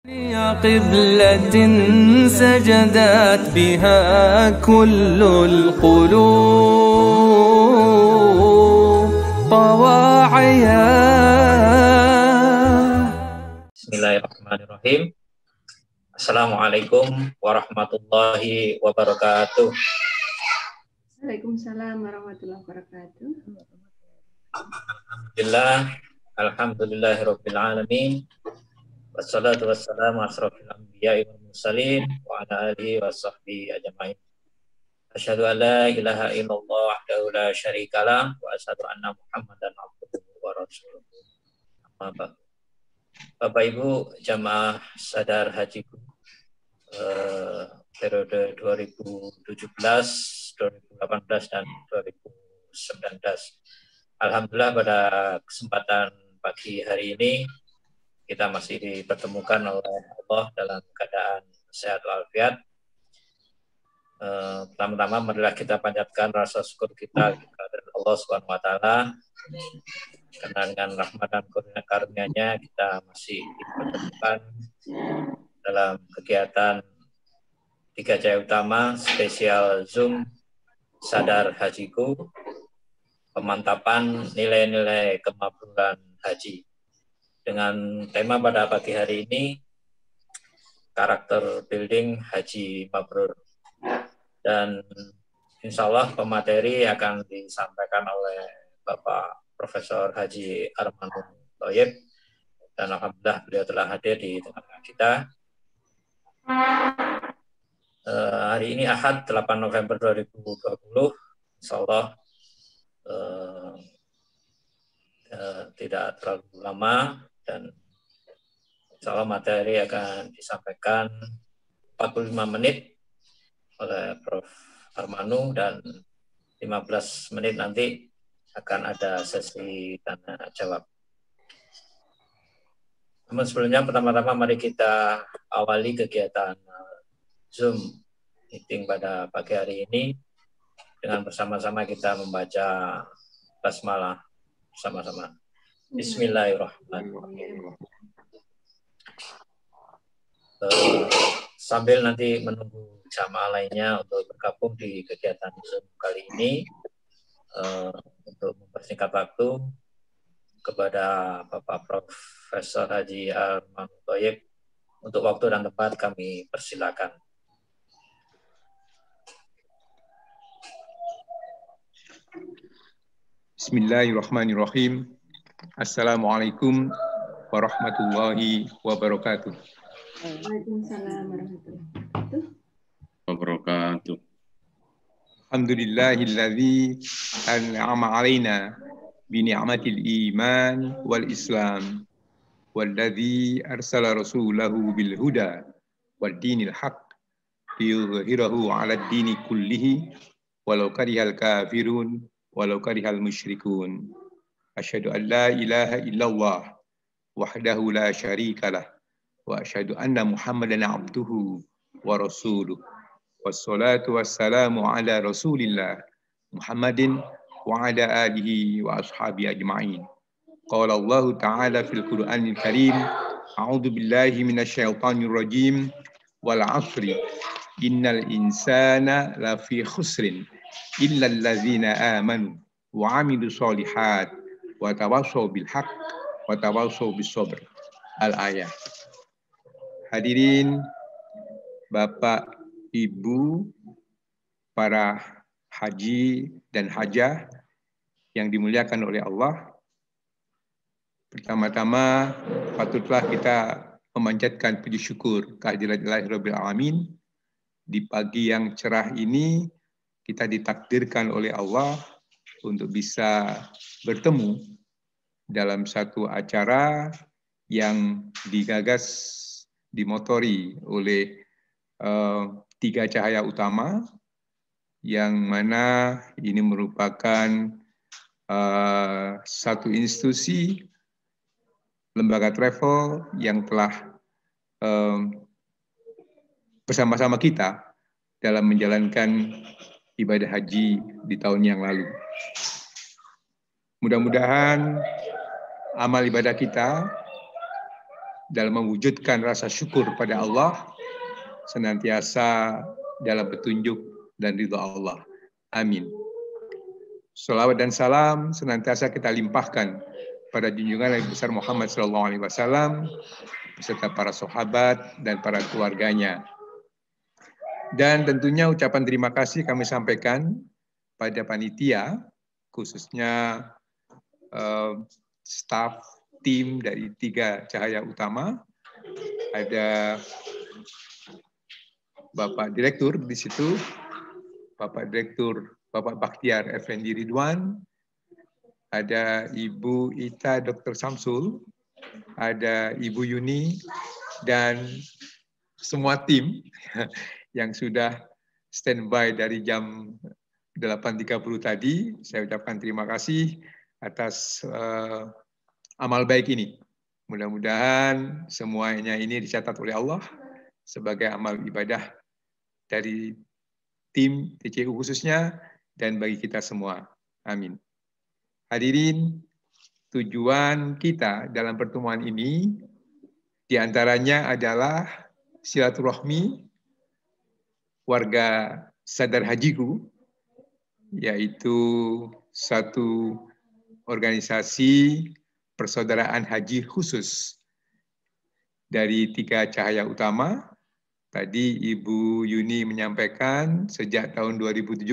قبلة سجدت بها كل القلوب طواعيا. Bismillahirrahmanirrahim. Assalamualaikum warahmatullahi wabarakatuh. Waalaikumsalam warahmatullahi wabarakatuh. Alhamdulillahirabbil alamin. Wassalatu wassalamu asrofil anbiya'i wal mursalin wa ala alihi wa sahbihi ajma'in. Asyhadu an la ilaha illallah wahdahu la syarikalah wa asyhadu anna Muhammadan abduhu wa rasuluh. Amma ba'du. Bapak Ibu jamaah sadar hajiku periode 2017, 2018 dan 2019. Alhamdulillah pada kesempatan pagi hari ini kita masih dipertemukan oleh Allah dalam keadaan sehat walafiat. Pertama-tama marilah kita panjatkan rasa syukur kita kepada Allah Subhanahu wa taala karena dengan rahmat dan karunia-Nya kita masih dipertemukan dalam kegiatan 3 Jaya Utama spesial Zoom Sadar Hajiku, pemantapan nilai-nilai kemakburan haji. Dengan tema pada pagi hari ini, karakter building haji mabrur. Dan insya Allah pemateri akan disampaikan oleh Bapak Profesor Haji Armanul Thoyib. Dan alhamdulillah beliau telah hadir di tengah kita. Hari ini Ahad 8 November 2020. Insya Allah tidak terlalu lama. Dan insya Allah materi akan disampaikan 45 menit oleh Prof. Armanu dan 15 menit nanti akan ada sesi tanya jawab. Namun sebelumnya pertama-tama mari kita awali kegiatan Zoom meeting pada pagi hari ini dengan bersama-sama kita membaca basmalah bersama-sama. Bismillahirrahmanirrahim. Sambil nanti menunggu jamaah lainnya untuk bergabung di kegiatan Zoom kali ini, untuk mempersingkat waktu kepada Bapak Profesor Haji Armanul Thoyib untuk waktu dan tempat kami persilakan. Bismillahirrahmanirrahim. Assalamualaikum warahmatullahi wabarakatuh. Waalaikumsalam warahmatullahi wabarakatuh. Alhamdulillahilladzi an'ama alaina bi ni'matil iman wal islam walladzi arsala rasulahu bil huda wad dinil haqq liyudhhirahu 'alad dini kullihi walau karihal kafirun walau karihal musyrikun. Asyhadu an la ilaha illallah wahdahu la syarikalah wa asyhadu anna Muhammadan abduhu wa rasuluh. Wassalatu wassalamu ala Rasulillah Muhammadin wa ala alihi wa ashabihi ajma'in. Qala Allah Ta'ala fil Qur'anil Karim, a'udzu billahi minasyaitonir rajim, wal 'asri innal insana lafi khusrin illa allazina amanu wa 'amilus solihat wa tawassaw bil haqq wa tawassaw bis sabr. Al-ayat. Hadirin Bapak, Ibu, para haji dan hajah yang dimuliakan oleh Allah. Pertama-tama patutlah kita memanjatkan puji syukur kehadirat Rabbil Alamin. Di pagi yang cerah ini kita ditakdirkan oleh Allah untuk bisa bertemu dalam satu acara yang digagas, dimotori oleh 3 Cahaya Utama, yang mana ini merupakan satu institusi lembaga travel yang telah bersama-sama kita dalam menjalankan ibadah haji di tahun yang lalu. Mudah-mudahan amal ibadah kita dalam mewujudkan rasa syukur pada Allah, senantiasa dalam petunjuk dan ridha Allah. Amin. Salawat dan salam senantiasa kita limpahkan pada junjungan Nabi besar Muhammad SAW beserta para sahabat dan para keluarganya. Dan tentunya ucapan terima kasih kami sampaikan pada panitia, khususnya staf tim dari 3 Cahaya Utama. Ada Bapak Direktur di situ, Bapak Direktur Bapak Bakhtiar Effendi Ridwan, ada Ibu Ita Dr. Samsul, ada Ibu Yuni, dan semua tim yang sudah standby dari jam 8.30 tadi. Saya ucapkan terima kasih atas amal baik ini. Mudah-mudahan semuanya ini dicatat oleh Allah sebagai amal ibadah dari tim TCU khususnya dan bagi kita semua. Amin. Hadirin, tujuan kita dalam pertemuan ini diantaranya adalah silaturahmi warga Sadar Hajiku, yaitu satu organisasi persaudaraan haji khusus dari 3 Cahaya Utama. Tadi Ibu Yuni menyampaikan sejak tahun 2017.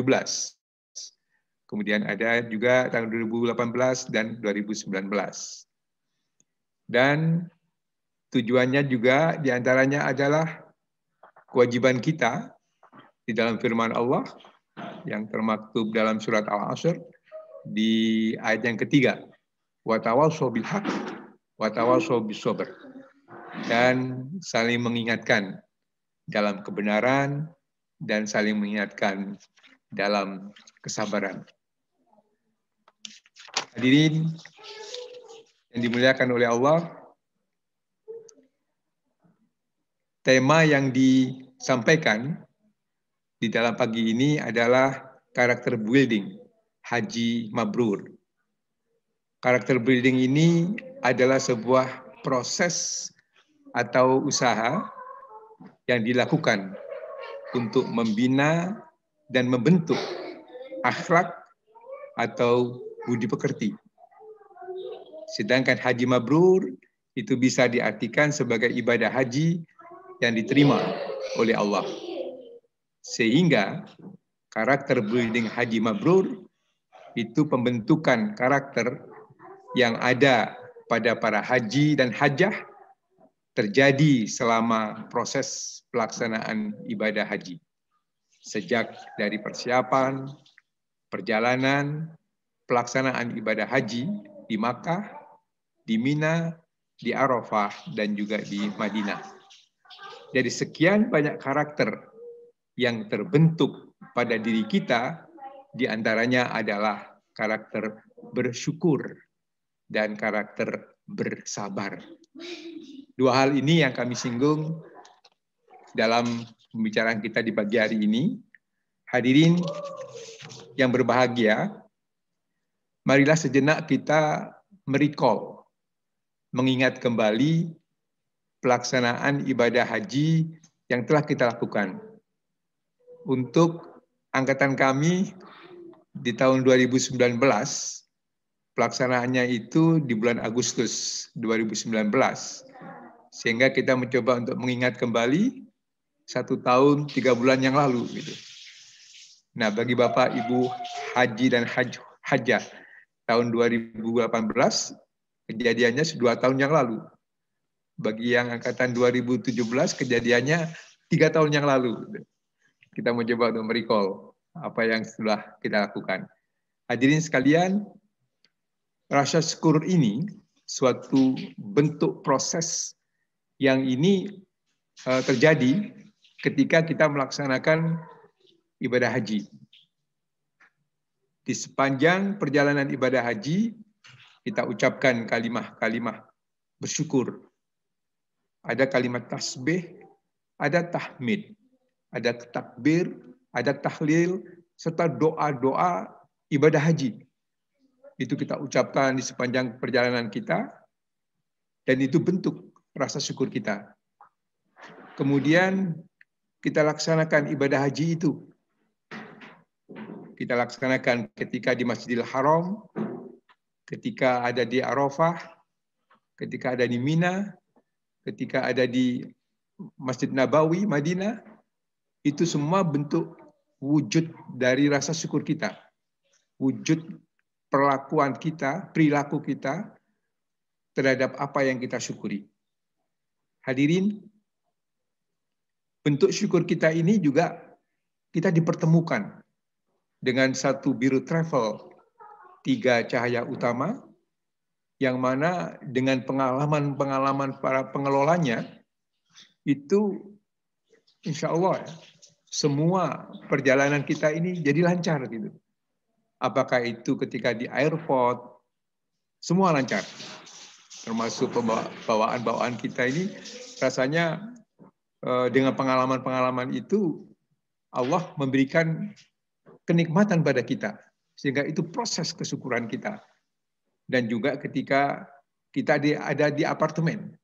Kemudian ada juga tahun 2018 dan 2019. Dan tujuannya juga diantaranya adalah kewajiban kita di dalam firman Allah yang termaktub dalam surat Al-Asr di ayat yang ketiga. Wa tawassaw bil haqq wa tawassaw bis sabr. Dan saling mengingatkan dalam kebenaran dan saling mengingatkan dalam kesabaran. Hadirin yang dimuliakan oleh Allah, tema yang disampaikan di dalam pagi ini adalah karakter building Haji Mabrur. Karakter building ini adalah sebuah proses atau usaha yang dilakukan untuk membina dan membentuk akhlak atau budi pekerti. Sedangkan haji mabrur itu bisa diartikan sebagai ibadah haji yang diterima oleh Allah. Sehingga karakter building haji mabrur itu pembentukan karakter yang ada pada para haji dan hajjah terjadi selama proses pelaksanaan ibadah haji. Sejak dari persiapan, perjalanan, pelaksanaan ibadah haji di Makkah, di Mina, di Arafah, dan juga di Madinah. Dari sekian banyak karakter yang terbentuk pada diri kita, diantaranya adalah karakter bersyukur dan karakter bersabar. Dua hal ini yang kami singgung dalam pembicaraan kita di pagi hari ini. Hadirin yang berbahagia, marilah sejenak kita merecall, mengingat kembali pelaksanaan ibadah haji yang telah kita lakukan. Untuk angkatan kami di tahun 2019, pelaksanaannya itu di bulan Agustus 2019. Sehingga kita mencoba untuk mengingat kembali 1 tahun 3 bulan yang lalu. Gitu. Nah, bagi Bapak, Ibu haji dan hajjah tahun 2018, kejadiannya 2 tahun yang lalu. Bagi yang angkatan 2017, kejadiannya 3 tahun yang lalu. Kita mencoba untuk merecall apa yang sudah kita lakukan. Hadirin sekalian, rasa syukur ini suatu bentuk proses yang ini terjadi ketika kita melaksanakan ibadah haji. Di sepanjang perjalanan ibadah haji, kita ucapkan kalimah-kalimah bersyukur. Ada kalimat tasbih, ada tahmid, ada takbir, ada tahlil, serta doa-doa ibadah haji. Itu kita ucapkan di sepanjang perjalanan kita, dan itu bentuk rasa syukur kita. Kemudian kita laksanakan ibadah haji itu. Kita laksanakan ketika di Masjidil Haram, ketika ada di Arafah, ketika ada di Mina, ketika ada di Masjid Nabawi, Madinah, itu semua bentuk wujud dari rasa syukur kita. Wujud perlakuan kita, perilaku kita terhadap apa yang kita syukuri. Hadirin, bentuk syukur kita ini juga kita dipertemukan dengan satu biru travel 3 cahaya utama, yang mana dengan pengalaman-pengalaman para pengelolanya, itu insya Allah semua perjalanan kita ini jadi lancar gitu. Apakah itu ketika di airport, semua lancar. Termasuk bawaan-bawaan kita ini rasanya dengan pengalaman-pengalaman itu Allah memberikan kenikmatan pada kita. Sehingga itu proses kesyukuran kita. Dan juga ketika kita ada di apartemen.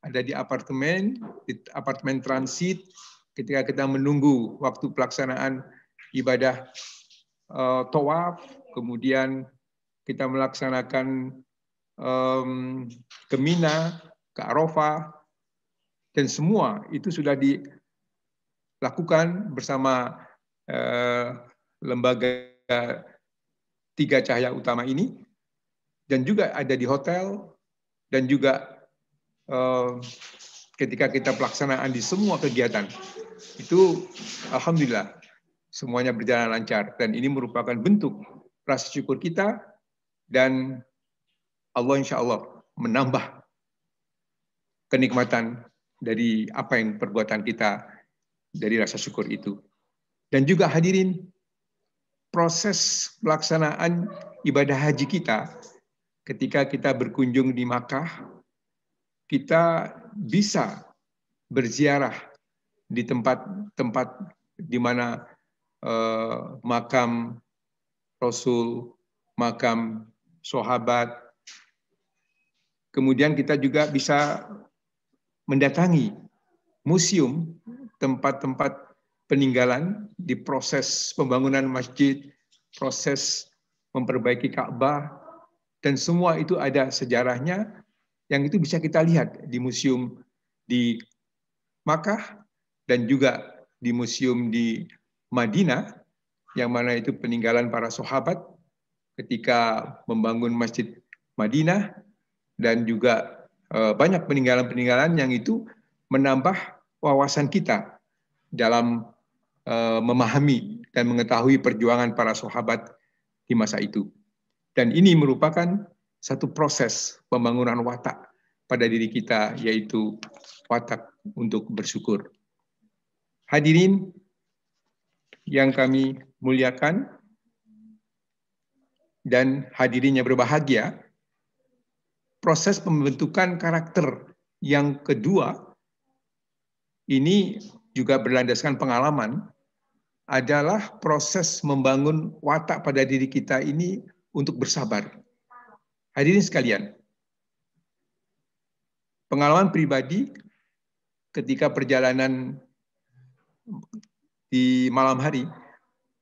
Ada di apartemen transit, ketika kita menunggu waktu pelaksanaan ibadah tawaf, kemudian kita melaksanakan ke Mina, ke Arafah, dan semua itu sudah dilakukan bersama lembaga 3 cahaya utama ini, dan juga ada di hotel, dan juga ketika kita pelaksanaan di semua kegiatan, itu alhamdulillah semuanya berjalan lancar, dan ini merupakan bentuk rasa syukur kita, dan Allah insya Allah menambah kenikmatan dari apa yang perbuatan kita dari rasa syukur itu. Dan juga hadirin, proses pelaksanaan ibadah haji kita ketika kita berkunjung di Makkah, kita bisa berziarah di tempat-tempat di mana makam Rasul, makam sahabat. Kemudian kita juga bisa mendatangi museum, tempat-tempat peninggalan di proses pembangunan masjid, proses memperbaiki Ka'bah, dan semua itu ada sejarahnya yang itu bisa kita lihat di museum di Makkah dan juga di museum di Madinah, yang mana itu peninggalan para sahabat ketika membangun Masjid Madinah, dan juga banyak peninggalan-peninggalan yang itu menambah wawasan kita dalam memahami dan mengetahui perjuangan para sahabat di masa itu. Dan ini merupakan satu proses pembangunan watak pada diri kita, yaitu watak untuk bersyukur. Hadirin yang kami muliakan dan hadirin yang berbahagia, proses pembentukan karakter yang kedua ini juga berlandaskan pengalaman, adalah proses membangun watak pada diri kita ini untuk bersabar. Hadirin sekalian, pengalaman pribadi ketika perjalanan di malam hari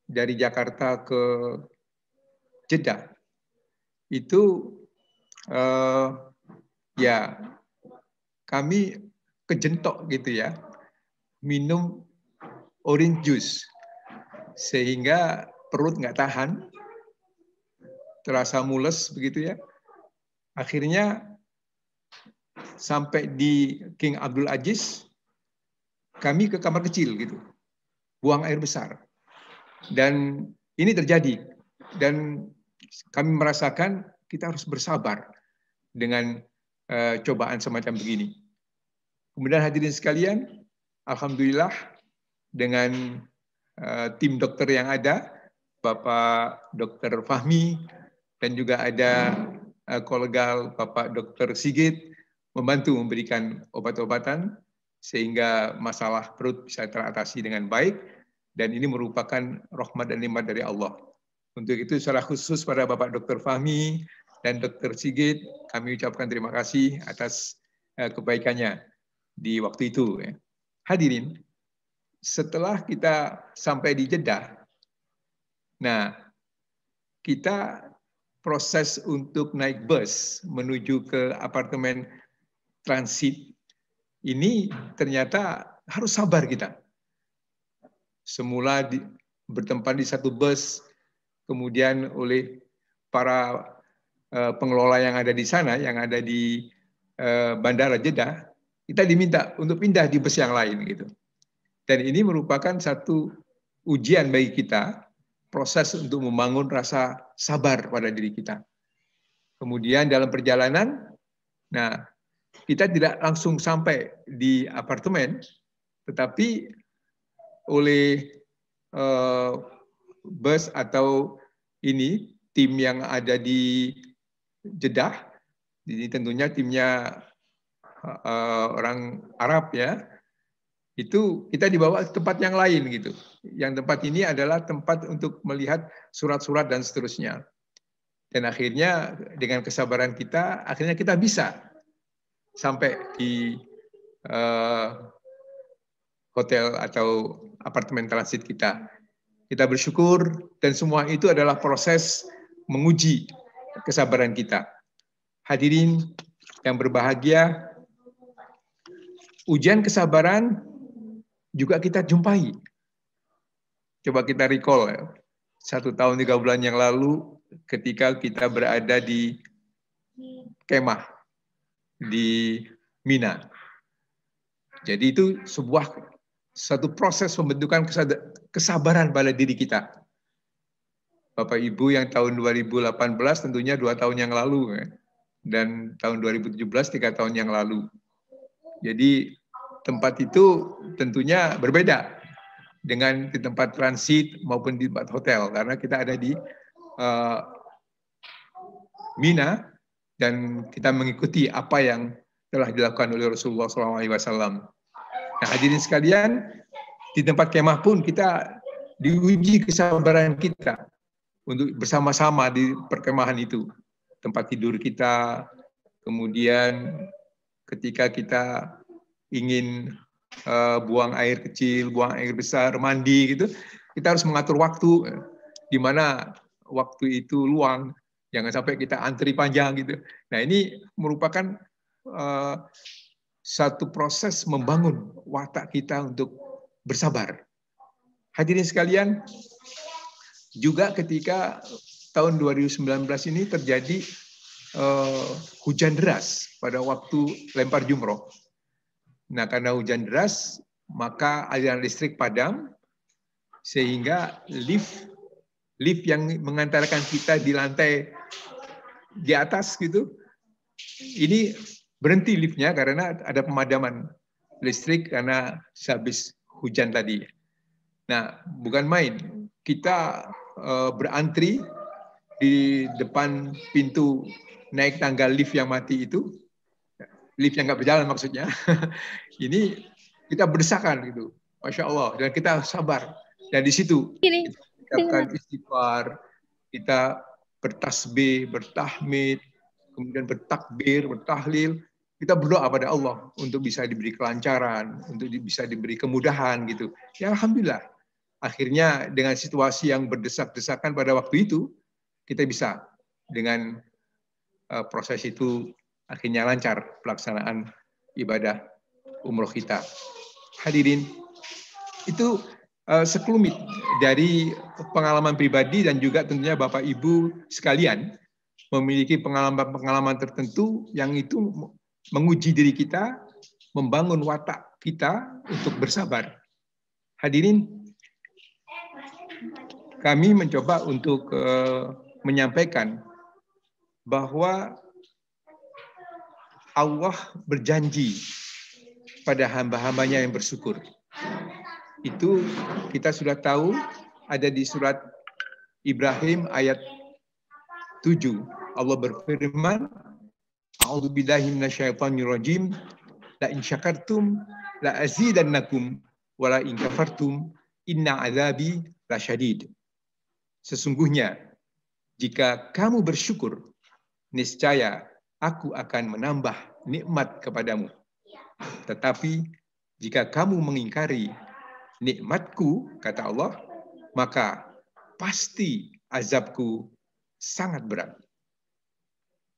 dari Jakarta ke Jeddah, itu ya kami kejentok gitu ya, minum orange juice sehingga perut nggak tahan, terasa mules begitu ya. Akhirnya sampai di King Abdul Aziz, kami ke kamar kecil gitu, buang air besar, dan ini terjadi, dan kami merasakan kita harus bersabar dengan cobaan semacam begini. Kemudian hadirin sekalian, alhamdulillah dengan tim dokter yang ada, Bapak Dr. Fahmi, dan juga ada kolega Bapak Dr. Sigit, membantu memberikan obat-obatan sehingga masalah perut bisa teratasi dengan baik, dan ini merupakan rahmat dan nikmat dari Allah. Untuk itu secara khusus pada Bapak Dr. Fahmi dan Dr. Sigit, kami ucapkan terima kasih atas kebaikannya di waktu itu. Hadirin, setelah kita sampai di Jeddah, nah kita proses untuk naik bus menuju ke apartemen transit ini ternyata harus sabar kita. Semula bertempat di satu bus, kemudian oleh para pengelola yang ada di sana, yang ada di Bandara Jeddah, kita diminta untuk pindah di bus yang lain gitu. Dan ini merupakan satu ujian bagi kita, proses untuk membangun rasa sabar pada diri kita. Kemudian dalam perjalanan, nah kita tidak langsung sampai di apartemen, tetapi oleh bus atau ini tim yang ada di Jeddah, ini tentunya timnya orang Arab ya, itu kita dibawa ke tempat yang lain gitu. Yang tempat ini adalah tempat untuk melihat surat-surat dan seterusnya. Dan akhirnya dengan kesabaran kita, akhirnya kita bisa sampai di hotel atau apartemen transit kita. Kita bersyukur dan semua itu adalah proses menguji kesabaran kita. Hadirin yang berbahagia, ujian kesabaran juga kita jumpai. Coba kita recall ya, 1 tahun 3 bulan yang lalu ketika kita berada di kemah di Mina. Jadi itu satu proses pembentukan kesabaran pada diri kita. Bapak Ibu yang tahun 2018 tentunya 2 tahun yang lalu ya, dan tahun 2017 3 tahun yang lalu. Jadi tempat itu tentunya berbeda dengan di tempat transit maupun di tempat hotel karena kita ada di Mina dan kita mengikuti apa yang telah dilakukan oleh Rasulullah SAW. Nah, hadirin sekalian, di tempat kemah pun kita diuji kesabaran kita untuk bersama-sama di perkemahan itu. Tempat tidur kita, kemudian ketika kita ingin buang air kecil, buang air besar, mandi gitu, kita harus mengatur waktu di mana waktu itu luang, jangan sampai kita antri panjang gitu. Nah, ini merupakan satu proses membangun watak kita untuk bersabar. Hadirin sekalian, juga ketika tahun 2019 ini terjadi hujan deras pada waktu lempar jumroh. Nah, karena hujan deras, maka aliran listrik padam, sehingga lift yang mengantarkan kita di lantai di atas gitu, ini berhenti liftnya karena ada pemadaman listrik karena habis hujan tadi. Nah, bukan main, kita berantri di depan pintu naik tangga lift yang mati itu, lift yang nggak berjalan maksudnya. Ini kita berdesakan gitu, Masya Allah, dan kita sabar. Dan di situ kita ucapkan istighfar, kita bertasbih, bertahmid, kemudian bertakbir, bertahlil. Kita berdoa pada Allah untuk bisa diberi kelancaran, untuk bisa diberi kemudahan gitu. Ya alhamdulillah. Akhirnya dengan situasi yang berdesak-desakan pada waktu itu, kita bisa dengan proses itu akhirnya lancar pelaksanaan ibadah umroh kita. Hadirin, itu sekelumit dari pengalaman pribadi dan juga tentunya Bapak Ibu sekalian memiliki pengalaman-pengalaman tertentu yang itu menguji diri kita, membangun watak kita untuk bersabar. Hadirin, kami mencoba untuk menyampaikan bahwa Allah berjanji pada hamba-hambanya yang bersyukur. Itu kita sudah tahu ada di surat Ibrahim ayat 7. Allah berfirman, A'udzubillahi minasyaitonirrajim, la in syakartum la azidannakum wa la in kafartum inna azabi lasyadid. Sesungguhnya jika kamu bersyukur, niscaya aku akan menambah nikmat kepadamu. Tetapi jika kamu mengingkari nikmatku, kata Allah, maka pasti azabku sangat berat.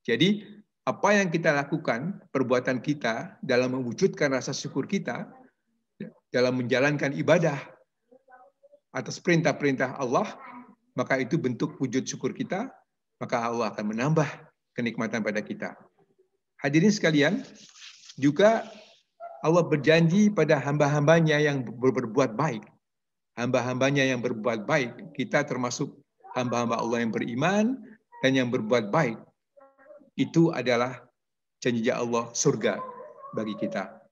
Jadi apa yang kita lakukan, perbuatan kita dalam mewujudkan rasa syukur kita, dalam menjalankan ibadah atas perintah-perintah Allah, maka itu bentuk wujud syukur kita, maka Allah akan menambah kenikmatan pada kita. Hadirin sekalian, juga Allah berjanji pada hamba-hambanya yang berbuat baik. Hamba-hambanya yang berbuat baik, kita termasuk hamba-hamba Allah yang beriman dan yang berbuat baik. Itu adalah janji Allah surga bagi kita.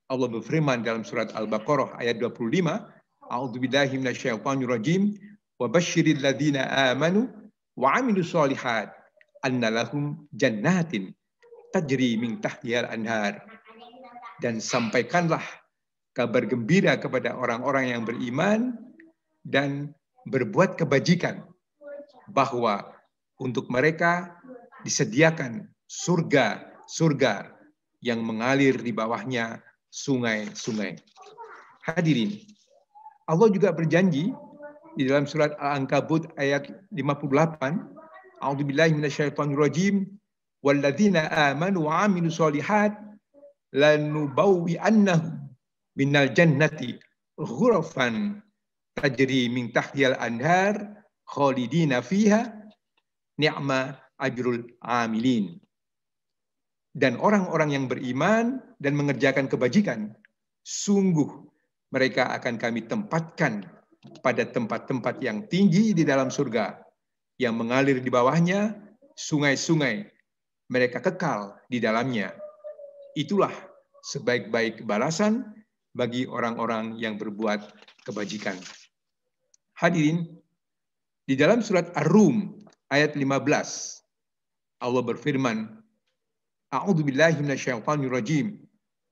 Allah berfirman dalam surat Al-Baqarah ayat 25, A'udzubillahi minasyaitonirrajim, wa basyiril ladzina amanu wa 'amilus sholihat anna lahum jannatin tajri min tahtihal anhar. Dan sampaikanlah kabar gembira kepada orang-orang yang beriman dan berbuat kebajikan, bahwa untuk mereka disediakan surga yang mengalir di bawahnya sungai-sungai. Hadirin, Allah juga berjanji di dalam surat Al-Ankabut ayat 58, A'udzubillahi minasyaitonirrajim, walladzina amanu wa 'amilus sholihat lanubawwi'annahum minal jannati ghurafan tajri min tahtihal anhar khalidina fiha ni'ma ajrul amilin. Dan orang-orang yang beriman dan mengerjakan kebajikan, sungguh mereka akan kami tempatkan pada tempat-tempat yang tinggi di dalam surga, yang mengalir di bawahnya sungai-sungai, mereka kekal di dalamnya. Itulah sebaik-baik balasan bagi orang-orang yang berbuat kebajikan. Hadirin, di dalam surat Ar-Rum ayat 15, Allah berfirman, A'udzubillahi minasyaitonirrajim,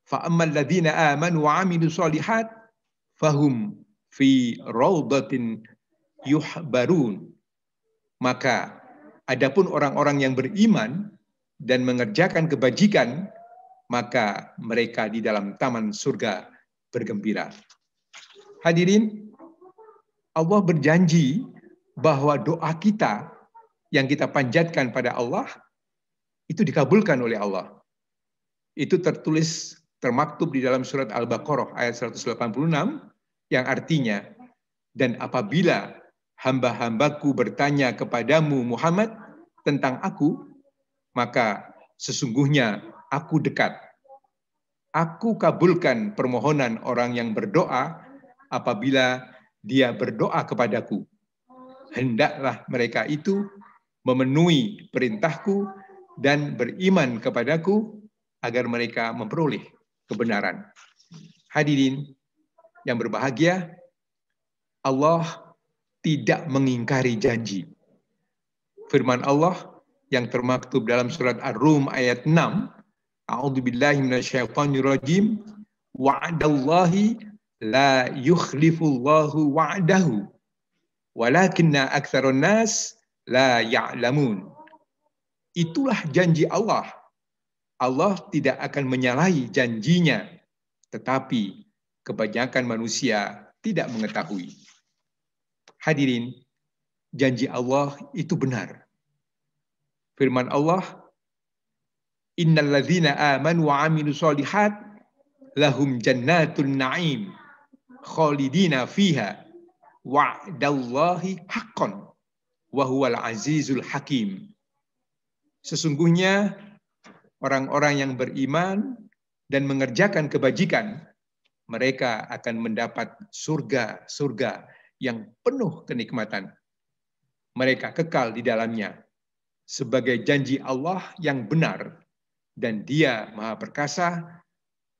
fa'ammal ladzina amanu wa 'amilus sholihat fahum fi raudatin yuhbarun. Maka adapun orang-orang yang beriman dan mengerjakan kebajikan, maka mereka di dalam taman surga bergembira. Hadirin, Allah berjanji bahwa doa kita yang kita panjatkan pada Allah itu dikabulkan oleh Allah. Itu termaktub di dalam surat Al-Baqarah ayat 186 yang artinya, dan apabila hamba-hambaku bertanya kepadamu Muhammad tentang aku, maka sesungguhnya aku dekat. Aku kabulkan permohonan orang yang berdoa apabila dia berdoa kepadaku. Hendaklah mereka itu memenuhi perintahku dan beriman kepadaku agar mereka memperoleh kebenaran. Hadirin yang berbahagia, Allah tidak mengingkari janji. Firman Allah yang termaktub dalam surat Ar-Rum ayat 6, A'udzubillahi minasyaitonirrajim, wa'dallahi la yukhlifullahu wa'dahu walakinna aktsarun nas la ya'lamun. Itulah janji Allah. Allah tidak akan menyalahi janjinya, tetapi kebanyakan manusia tidak mengetahui. Hadirin, janji Allah itu benar. Firman Allah, Innal ladzina amanu wa 'amilus sholihat lahum jannatun na'im khalidina fiha wa'dallahi haqqan wa huwal azizul hakim. Sesungguhnya orang-orang yang beriman dan mengerjakan kebajikan, mereka akan mendapat surga-surga yang penuh kenikmatan. Mereka kekal di dalamnya sebagai janji Allah yang benar, dan Dia Maha Perkasa,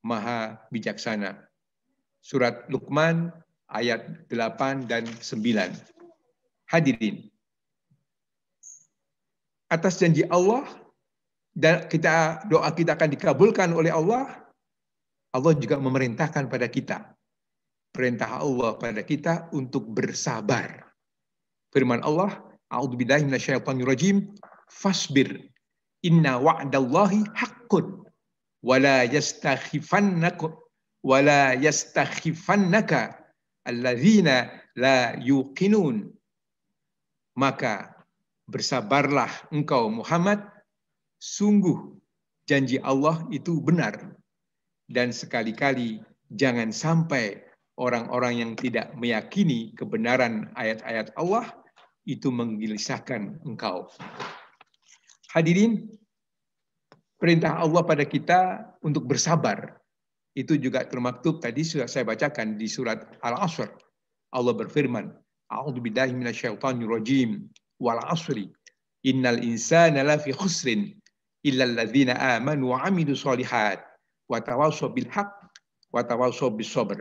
Maha Bijaksana. Surat Luqman ayat 8 dan 9. Hadirin, atas janji Allah dan doa kita akan dikabulkan oleh Allah, Allah juga memerintahkan pada kita. Perintah Allah pada kita untuk bersabar. Firman Allah, A'udzubillahi minasyaitonirrajim, fasbir inna wa'dallahi haqqun wala yastakhifannaka alladzina la yuqinun. Maka bersabarlah engkau Muhammad, sungguh janji Allah itu benar, dan sekali-kali jangan sampai orang-orang yang tidak meyakini kebenaran ayat-ayat Allah itu menggelisahkan engkau. Hadirin, perintah Allah pada kita untuk bersabar itu juga termaktub tadi sudah saya bacakan di surat Al-Asr. Allah berfirman, A'udzubillahi minasyaitonirrajim, wal 'ashri innal insana lafi khusrin illa alladzina amanu wa 'amilus shalihat wa tawassaw bil haqq wa tawassaw bis sabr.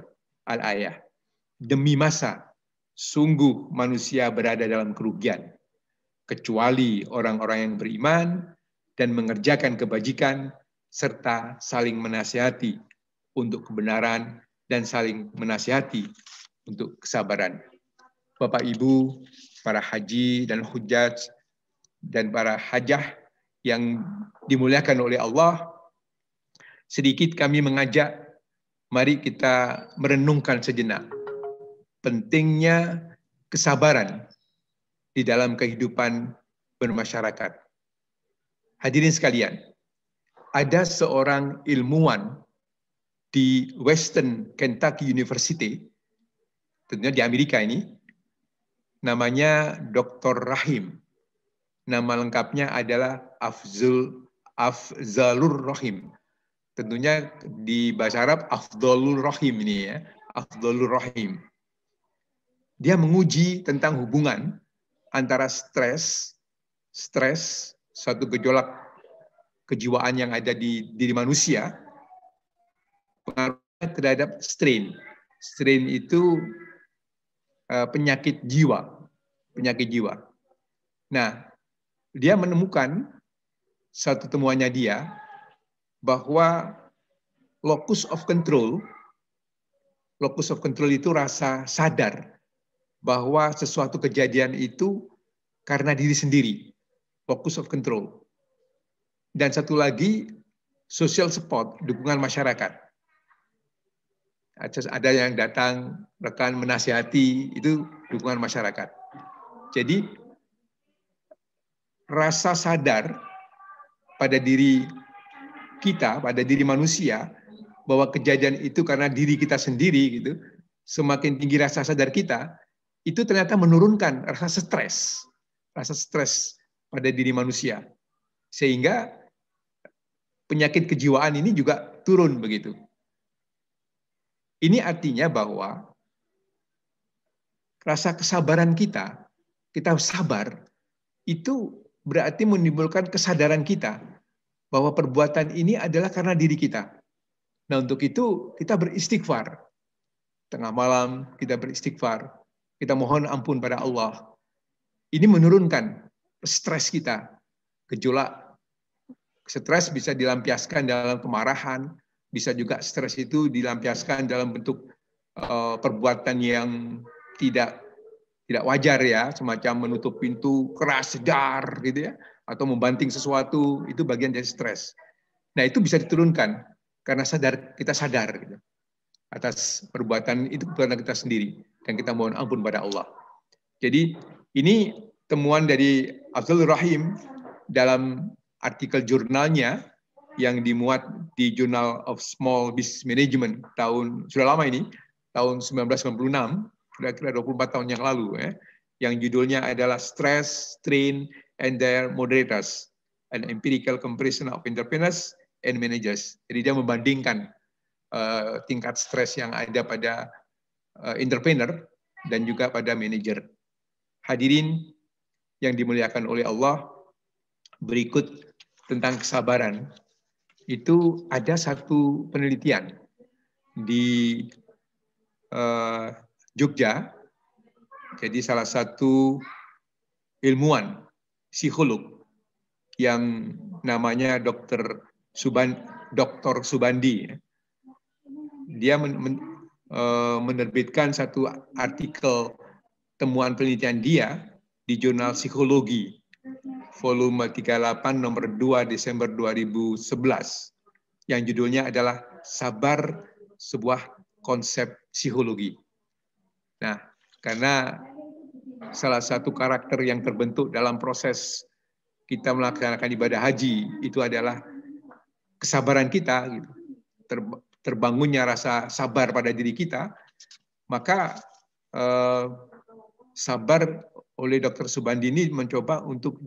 Al-ayah. Demi masa, sungguh manusia berada dalam kerugian, kecuali orang-orang yang beriman dan mengerjakan kebajikan, serta saling menasihati untuk kebenaran dan saling menasihati untuk kesabaran. Bapak Ibu, para haji dan hujjaj, dan para hajah yang dimuliakan oleh Allah, sedikit kami mengajak, mari kita merenungkan sejenak pentingnya kesabaran di dalam kehidupan bermasyarakat. Hadirin sekalian, ada seorang ilmuwan di Western Kentucky University, tentunya di Amerika ini, namanya Dr. Rahim. Nama lengkapnya adalah Afzalur Rahim. Tentunya di bahasa Arab Afdhalur Rahim ini ya, Afdhalur Rahim. Dia menguji tentang hubungan antara stres, suatu gejolak kejiwaan yang ada di diri manusia, pengaruhnya terhadap strain. Strain itu penyakit jiwa. Nah, dia menemukan satu temuannya dia bahwa locus of control itu rasa sadar bahwa sesuatu kejadian itu karena diri sendiri, locus of control. Dan satu lagi, social support, dukungan masyarakat. Ada yang datang, rekan menasihati, itu dukungan masyarakat. Jadi, rasa sadar pada diri kita, pada diri manusia, bahwa kejadian itu karena diri kita sendiri, gitu. Semakin tinggi rasa sadar kita, itu ternyata menurunkan rasa stres pada diri manusia, sehingga penyakit kejiwaan ini juga turun begitu. Ini artinya bahwa rasa kesabaran kita sabar, itu berarti menimbulkan kesadaran kita bahwa perbuatan ini adalah karena diri kita. Nah, untuk itu kita beristighfar. Tengah malam kita beristighfar. Kita mohon ampun pada Allah. Ini menurunkan stres kita. Gejolak stres bisa dilampiaskan dalam kemarahan, bisa juga stres itu dilampiaskan dalam bentuk perbuatan yang tidak wajar ya, semacam menutup pintu keras, jedar gitu ya, atau membanting sesuatu, itu bagian dari stres. Nah, itu bisa diturunkan karena kita sadar gitu, atas perbuatan itu karena kita sendiri, dan kita mohon ampun pada Allah. Jadi ini temuan dari Afzalur Rahim dalam artikel jurnalnya yang dimuat di Journal of Small Business Management sudah lama ini, tahun 1996, kira-kira 24 tahun yang lalu ya, yang judulnya adalah Stress, Strain, and Their Moderators, an Empirical Comparison of Entrepreneurs and Managers. Jadi dia membandingkan tingkat stres yang ada pada entrepreneur dan juga pada manajer. Hadirin yang dimuliakan oleh Allah, berikut tentang kesabaran. Itu ada satu penelitian di Jogja. Jadi salah satu ilmuwan psikolog yang namanya Dr. Subandi. Dia menerbitkan satu artikel temuan penelitian dia di Jurnal Psikologi volume 38 nomor 2 Desember 2011. yang judulnya adalah Sabar, sebuah konsep psikologi. Nah, karena salah satu karakter yang terbentuk dalam proses kita melaksanakan ibadah haji itu adalah kesabaran kita, gitu. Terbangunnya rasa sabar pada diri kita, maka sabar oleh Dr. Subandini mencoba untuk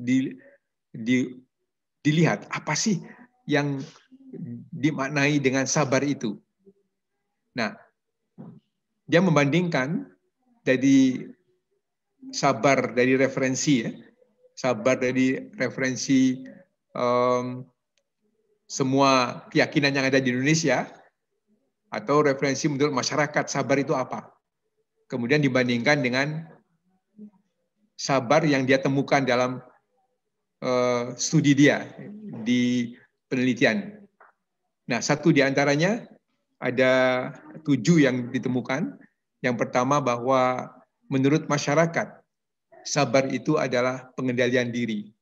dilihat apa sih yang dimaknai dengan sabar itu. Nah, dia membandingkan dari sabar dari referensi, ya, sabar dari referensi semua keyakinan yang ada di Indonesia, atau referensi menurut masyarakat sabar itu apa. Kemudian dibandingkan dengan sabar yang dia temukan dalam studi dia di penelitian. Nah, satu di antaranya ada 7 yang ditemukan. Yang pertama bahwa menurut masyarakat, sabar itu adalah pengendalian diri.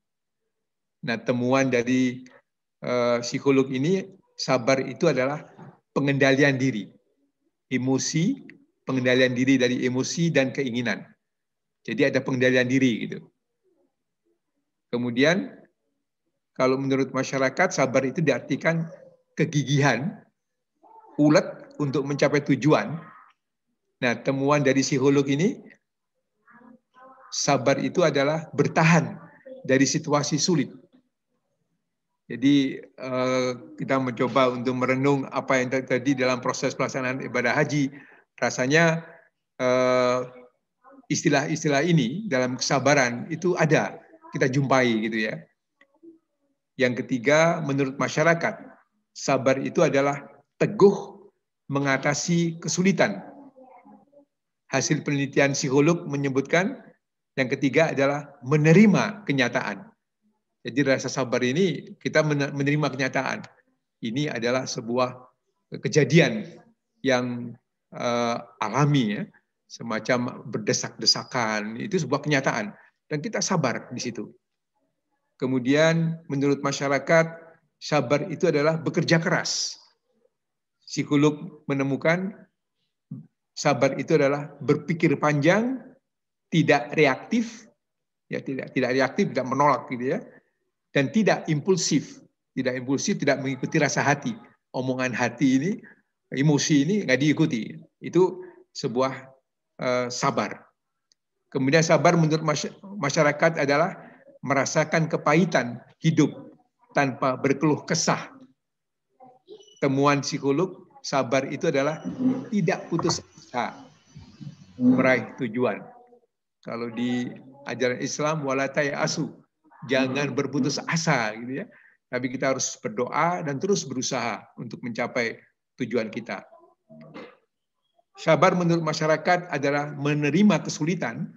Nah, temuan dari psikolog ini, sabar itu adalah pengendalian diri. Emosi, pengendalian diri dari emosi dan keinginan. Jadi ada pengendalian diri gitu. Kemudian kalau menurut masyarakat, sabar itu diartikan kegigihan, ulet untuk mencapai tujuan. Nah, temuan dari psikolog ini, sabar itu adalah bertahan dari situasi sulit. Jadi kita mencoba untuk merenung apa yang terjadi dalam proses pelaksanaan ibadah haji. Rasanya istilah-istilah ini dalam kesabaran itu ada, kita jumpai gitu ya. Yang ketiga, menurut masyarakat, sabar itu adalah teguh mengatasi kesulitan. Hasil penelitian psikolog menyebutkan yang ketiga adalah menerima kenyataan. Jadi rasa sabar ini kita menerima kenyataan. Ini adalah sebuah kejadian yang alami, ya, semacam berdesak-desakan. Itu sebuah kenyataan dan kita sabar di situ. Kemudian menurut masyarakat, sabar itu adalah bekerja keras. Psikolog menemukan sabar itu adalah berpikir panjang, tidak reaktif, ya tidak reaktif, tidak menolak gitu ya, dan tidak impulsif, tidak mengikuti rasa hati. Omongan hati ini, emosi ini nggak diikuti. Itu sebuah sabar. Kemudian sabar menurut masyarakat adalah merasakan kepahitan hidup tanpa berkeluh kesah. Temuan psikolog, sabar itu adalah tidak putus asa meraih tujuan. Kalau di ajaran Islam, wala tayasu, jangan berputus asa gitu ya. Tapi kita harus berdoa dan terus berusaha untuk mencapai tujuan kita. Sabar menurut masyarakat adalah menerima kesulitan.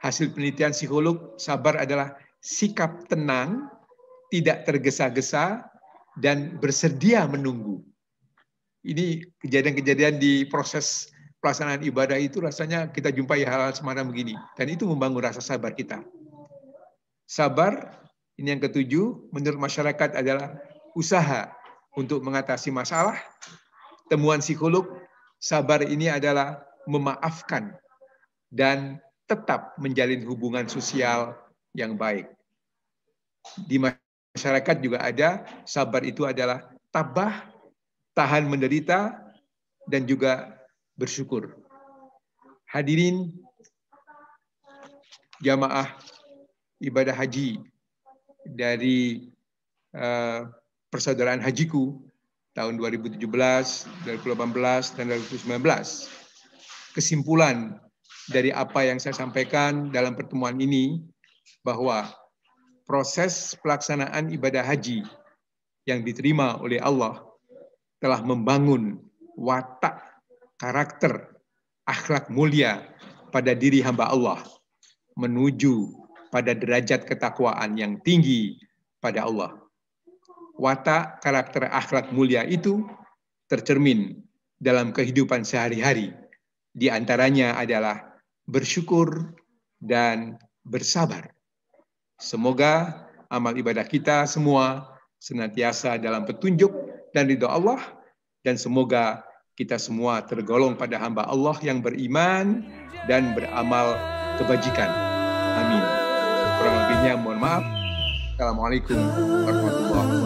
Hasil penelitian psikolog, sabar adalah sikap tenang, tidak tergesa-gesa, dan bersedia menunggu. Ini kejadian-kejadian di proses pelaksanaan ibadah itu rasanya kita jumpai hal-hal semacam begini. Dan itu membangun rasa sabar kita. Sabar, ini yang ketujuh, menurut masyarakat adalah usaha untuk mengatasi masalah. Temuan psikolog, sabar ini adalah memaafkan dan tetap menjalin hubungan sosial yang baik. Di masyarakat juga ada, sabar itu adalah tabah, tahan menderita, dan juga bersyukur. Hadirin jamaah ibadah haji dari Persaudaraan Hajiku tahun 2017, 2018, dan 2019. Kesimpulan dari apa yang saya sampaikan dalam pertemuan ini, bahwa proses pelaksanaan ibadah haji yang diterima oleh Allah telah membangun watak, karakter, akhlak mulia pada diri hamba Allah, menuju pada derajat ketakwaan yang tinggi pada Allah. Watak, karakter, akhlak mulia itu tercermin dalam kehidupan sehari-hari. Di antaranya adalah bersyukur dan bersabar. Semoga amal ibadah kita semua senantiasa dalam petunjuk dan ridha Allah, dan semoga kita semua tergolong pada hamba Allah yang beriman dan beramal kebajikan. Amin. Kurang lebihnya mohon maaf. Assalamualaikum warahmatullahi wabarakatuh.